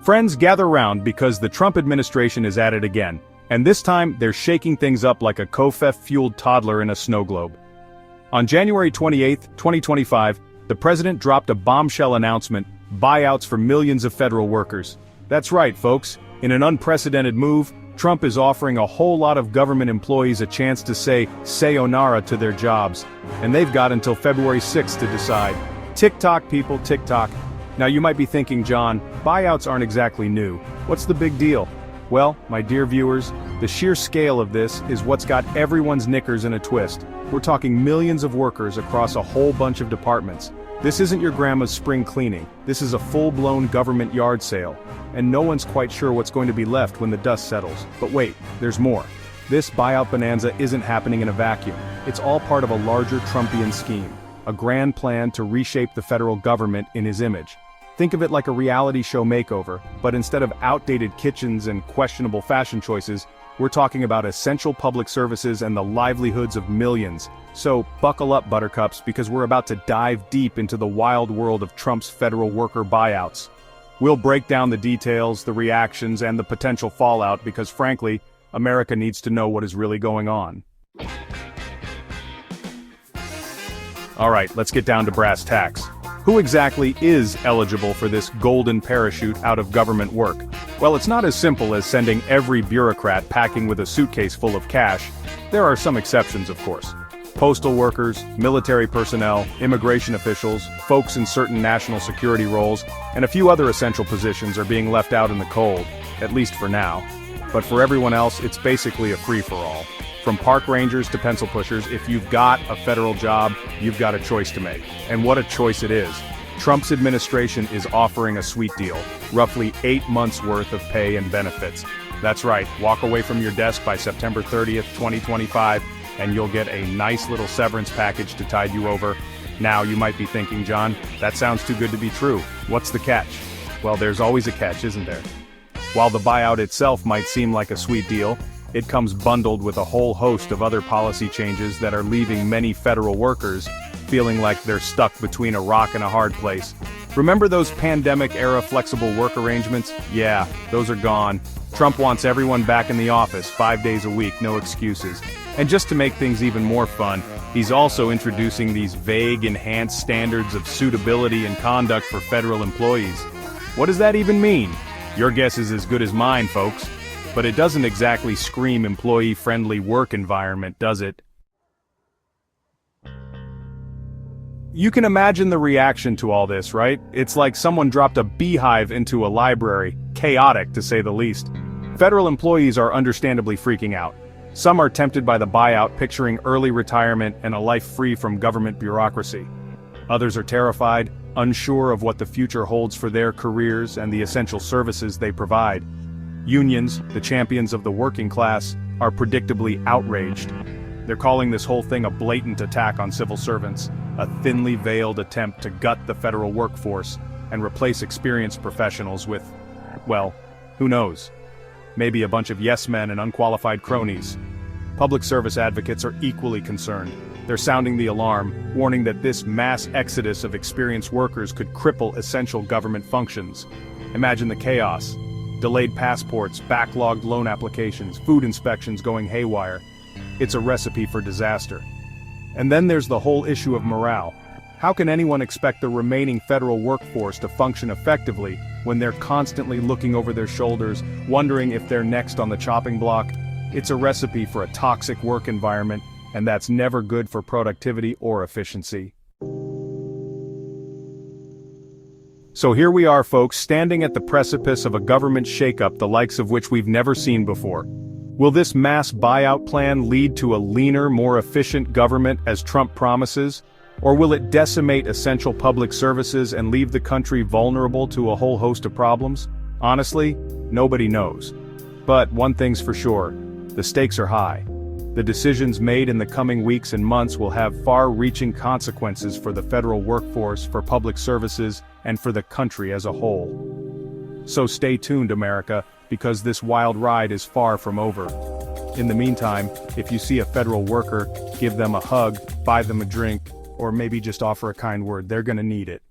Friends, gather round because the Trump administration is at it again, and this time they're shaking things up like a Kofef-fueled toddler in a snow globe. On January 28, 2025, the president dropped a bombshell announcement: buyouts for millions of federal workers. That's right, folks. In an unprecedented move, Trump is offering a whole lot of government employees a chance to say sayonara to their jobs, and they've got until February 6th to decide. Tick-tock, people, tick-tock. Now you might be thinking, John, buyouts aren't exactly new. What's the big deal? Well, my dear viewers, the sheer scale of this is what's got everyone's knickers in a twist. We're talking millions of workers across a whole bunch of departments. This isn't your grandma's spring cleaning. This is a full-blown government yard sale. And no one's quite sure what's going to be left when the dust settles. But wait, there's more. This buyout bonanza isn't happening in a vacuum. It's all part of a larger Trumpian scheme. A grand plan to reshape the federal government in his image. Think of it like a reality show makeover, but instead of outdated kitchens and questionable fashion choices, we're talking about essential public services and the livelihoods of millions. So, buckle up, buttercups, because we're about to dive deep into the wild world of Trump's federal worker buyouts. We'll break down the details, the reactions, and the potential fallout because, frankly, America needs to know what is really going on. Alright, let's get down to brass tacks. Who exactly is eligible for this golden parachute out of government work? Well, it's not as simple as sending every bureaucrat packing with a suitcase full of cash. There are some exceptions, of course. Postal workers, military personnel, immigration officials, folks in certain national security roles, and a few other essential positions are being left out in the cold, at least for now. But for everyone else, it's basically a free-for-all. From park rangers to pencil pushers, if you've got a federal job, you've got a choice to make. And what a choice it is. Trump's administration is offering a sweet deal, roughly 8 months worth of pay and benefits. That's right, walk away from your desk by September 30th, 2025, and you'll get a nice little severance package to tide you over. Now you might be thinking, John, that sounds too good to be true. What's the catch? Well, there's always a catch, isn't there? While the buyout itself might seem like a sweet deal, it comes bundled with a whole host of other policy changes that are leaving many federal workers feeling like they're stuck between a rock and a hard place. Remember those pandemic-era flexible work arrangements? Yeah, those are gone. Trump wants everyone back in the office 5 days a week, no excuses. And just to make things even more fun, he's also introducing these vague enhanced standards of suitability and conduct for federal employees. What does that even mean? Your guess is as good as mine, folks. But it doesn't exactly scream employee-friendly work environment, does it? You can imagine the reaction to all this, right? It's like someone dropped a beehive into a library, chaotic to say the least. Federal employees are understandably freaking out. Some are tempted by the buyout, picturing early retirement and a life free from government bureaucracy. Others are terrified, unsure of what the future holds for their careers and the essential services they provide. Unions, the champions of the working class, are predictably outraged. They're calling this whole thing a blatant attack on civil servants, a thinly veiled attempt to gut the federal workforce and replace experienced professionals with, well, who knows? Maybe a bunch of yes-men and unqualified cronies. Public service advocates are equally concerned. They're sounding the alarm, warning that this mass exodus of experienced workers could cripple essential government functions. Imagine the chaos. Delayed passports, backlogged loan applications, food inspections going haywire. It's a recipe for disaster. And then there's the whole issue of morale. How can anyone expect the remaining federal workforce to function effectively when they're constantly looking over their shoulders, wondering if they're next on the chopping block? It's a recipe for a toxic work environment, and that's never good for productivity or efficiency. So here we are, folks, standing at the precipice of a government shakeup the likes of which we've never seen before. Will this mass buyout plan lead to a leaner, more efficient government as Trump promises? Or will it decimate essential public services and leave the country vulnerable to a whole host of problems? Honestly, nobody knows. But one thing's for sure, the stakes are high. The decisions made in the coming weeks and months will have far-reaching consequences for the federal workforce, for public services, and for the country as a whole. So stay tuned, America, because this wild ride is far from over. In the meantime, if you see a federal worker, give them a hug, buy them a drink, or maybe just offer a kind word. They're gonna need it.